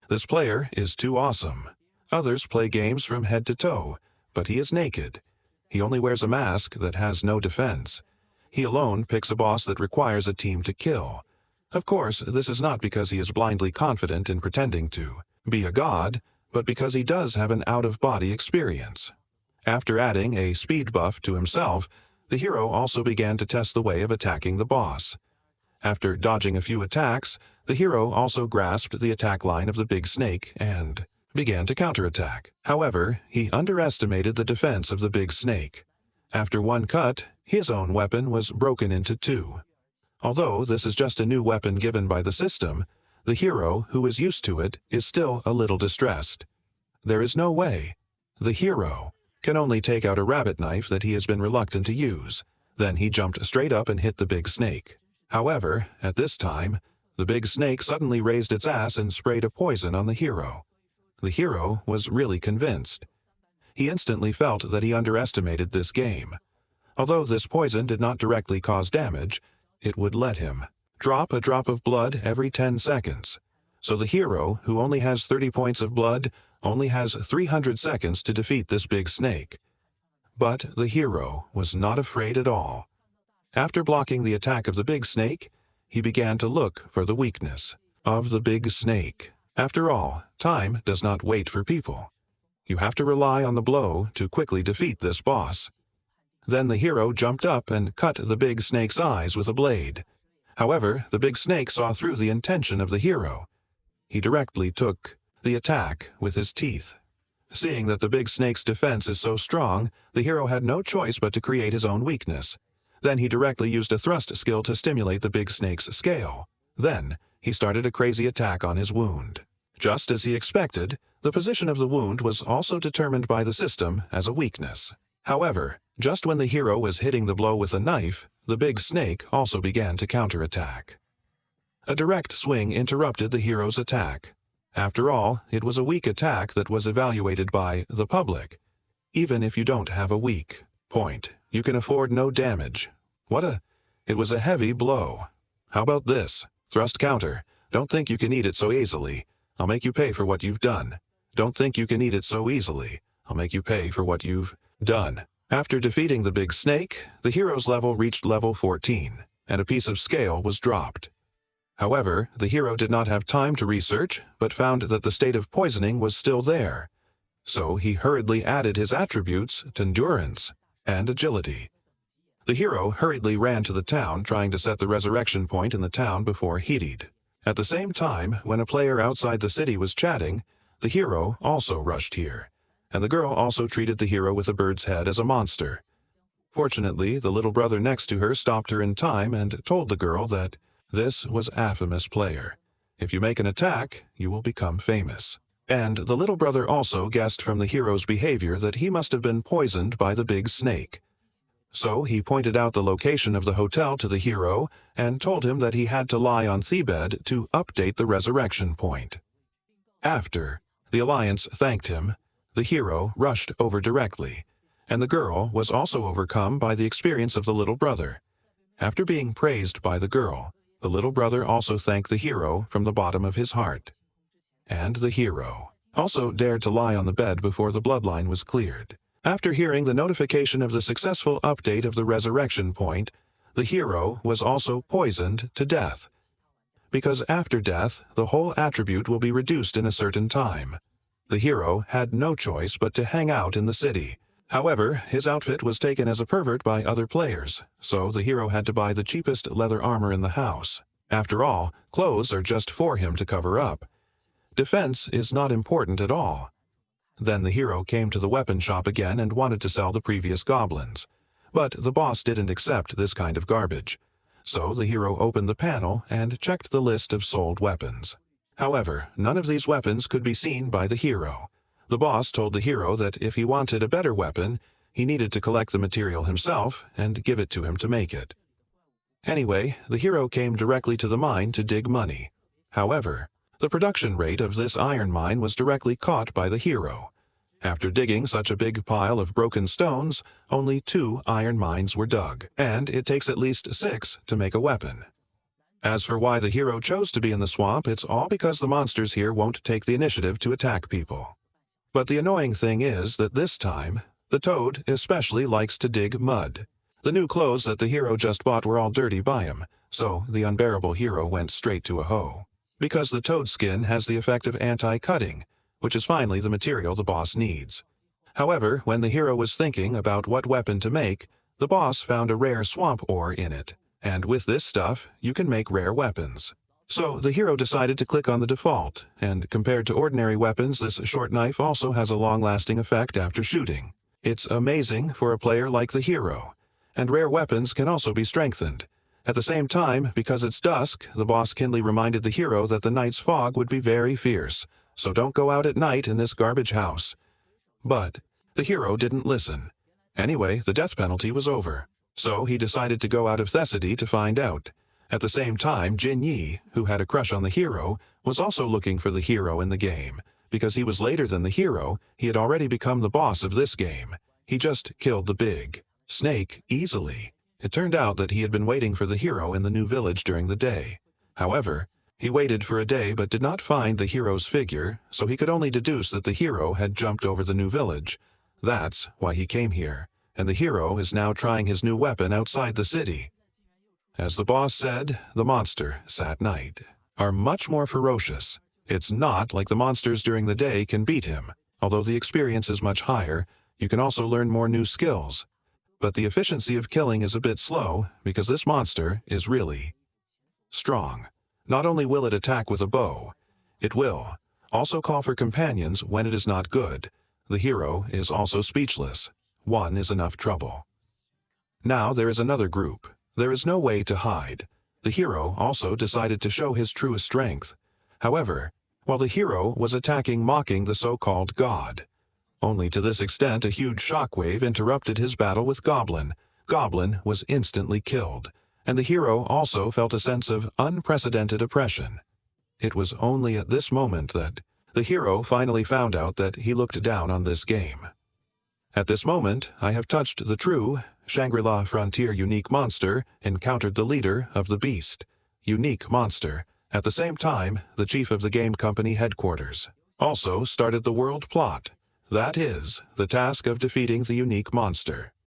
This player is too awesome. Others play games from head to toe, but he is naked. He only wears a mask that has no defense. He alone picks a boss that requires a team to kill. Of course, this is not because he is blindly confident in pretending to be a god, but because he does have an out-of-body experience. After adding a speed buff to himself, the hero also began to test the way of attacking the boss. After dodging a few attacks, the hero also grasped the attack line of the big snake and began to counterattack. However, he underestimated the defense of the big snake. After one cut, his own weapon was broken into two. Although this is just a new weapon given by the system, the hero, who is used to it, is still a little distressed. There is no way. The hero can only take out a rabbit knife that he has been reluctant to use. Then he jumped straight up and hit the big snake. However, at this time, the big snake suddenly raised its ass and sprayed a poison on the hero. The hero was really convinced. He instantly felt that he underestimated this game. Although this poison did not directly cause damage, it would let him drop a drop of blood every 10 seconds. So the hero, who only has 30 points of blood, only has 300 seconds to defeat this big snake. But the hero was not afraid at all. After blocking the attack of the big snake, he began to look for the weakness of the big snake. After all, time does not wait for people. You have to rely on the blow to quickly defeat this boss. Then the hero jumped up and cut the big snake's eyes with a blade. However, the big snake saw through the intention of the hero. He directly took the attack with his teeth. Seeing that the big snake's defense is so strong, the hero had no choice but to create his own weakness. Then he directly used a thrust skill to stimulate the big snake's scale. Then he started a crazy attack on his wound. Just as he expected, the position of the wound was also determined by the system as a weakness. However, just when the hero was hitting the blow with a knife, the big snake also began to counterattack. A direct swing interrupted the hero's attack. After all, it was a weak attack that was evaluated by the public. Even if you don't have a weak point, you can afford no damage. It was a heavy blow. How about this? Thrust counter. Don't think you can eat it so easily. I'll make you pay for what you've done. Don't think you can eat it so easily. I'll make you pay for what you've done. After defeating the big snake, the hero's level reached level 14, and a piece of scale was dropped. However, the hero did not have time to research, but found that the state of poisoning was still there. So he hurriedly added his attributes to endurance and agility. The hero hurriedly ran to the town, trying to set the resurrection point in the town before heated. At the same time, when a player outside the city was chatting, the hero also rushed here, and the girl also treated the hero with a bird's head as a monster. Fortunately, the little brother next to her stopped her in time and told the girl that this was a famous player. If you make an attack, you will become famous. And the little brother also guessed from the hero's behavior that he must have been poisoned by the big snake. So he pointed out the location of the hotel to the hero and told him that he had to lie on Thebed to update the resurrection point. After the Alliance thanked him, the hero rushed over directly, and the girl was also overcome by the experience of the little brother. After being praised by the girl, the little brother also thanked the hero from the bottom of his heart. And the hero also dared to lie on the bed before the bloodline was cleared. After hearing the notification of the successful update of the resurrection point, the hero was also poisoned to death. Because after death, the whole attribute will be reduced in a certain time. The hero had no choice but to hang out in the city. However, his outfit was taken as a pervert by other players, so the hero had to buy the cheapest leather armor in the house. After all, clothes are just for him to cover up. Defense is not important at all. Then the hero came to the weapon shop again and wanted to sell the previous goblins. But the boss didn't accept this kind of garbage. So the hero opened the panel and checked the list of sold weapons. However, none of these weapons could be seen by the hero. The boss told the hero that if he wanted a better weapon, he needed to collect the material himself and give it to him to make it. Anyway, the hero came directly to the mine to dig money. However, the production rate of this iron mine was directly caught by the hero. After digging such a big pile of broken stones, only 2 iron mines were dug, and it takes at least 6 to make a weapon. As for why the hero chose to be in the swamp, it's all because the monsters here won't take the initiative to attack people. But the annoying thing is that this time, the toad especially likes to dig mud. The new clothes that the hero just bought were all dirty by him, so the unbearable hero went straight to a hoe. Because the toad skin has the effect of anti-cutting, which is finally the material the boss needs. However, when the hero was thinking about what weapon to make, the boss found a rare swamp ore in it, and with this stuff, you can make rare weapons. So the hero decided to click on the default, and compared to ordinary weapons, this short knife also has a long-lasting effect after shooting. It's amazing for a player like the hero, and rare weapons can also be strengthened. At the same time, because it's dusk, the boss kindly reminded the hero that the night's fog would be very fierce, so don't go out at night in this garbage house. But the hero didn't listen. Anyway, the death penalty was over, so he decided to go out of Thessaly to find out. At the same time, Jin Yi, who had a crush on the hero, was also looking for the hero in the game. Because he was later than the hero, he had already become the boss of this game. He just killed the big snake easily. It turned out that he had been waiting for the hero in the new village during the day. However, he waited for a day but did not find the hero's figure, so he could only deduce that the hero had jumped over the new village. That's why he came here, and the hero is now trying his new weapon outside the city. As the boss said, the monsters at night are much more ferocious. It's not like the monsters during the day can beat him. Although the experience is much higher, you can also learn more new skills. But the efficiency of killing is a bit slow because this monster is really strong. Not only will it attack with a bow, it will also call for companions when it is not good. The hero is also speechless. One is enough trouble. Now there is another group. There is no way to hide. The hero also decided to show his truest strength. However, while the hero was attacking mocking the so-called god. Only to this extent a huge shockwave interrupted his battle with Goblin. Goblin was instantly killed, and the hero also felt a sense of unprecedented oppression. It was only at this moment that the hero finally found out that he looked down on this game. At this moment, I have touched the true Shangri-La Frontier unique monster, encountered the leader of the beast. Unique monster. At the same time, the chief of the game company headquarters also started the world plot. That is, the task of defeating the unique monster.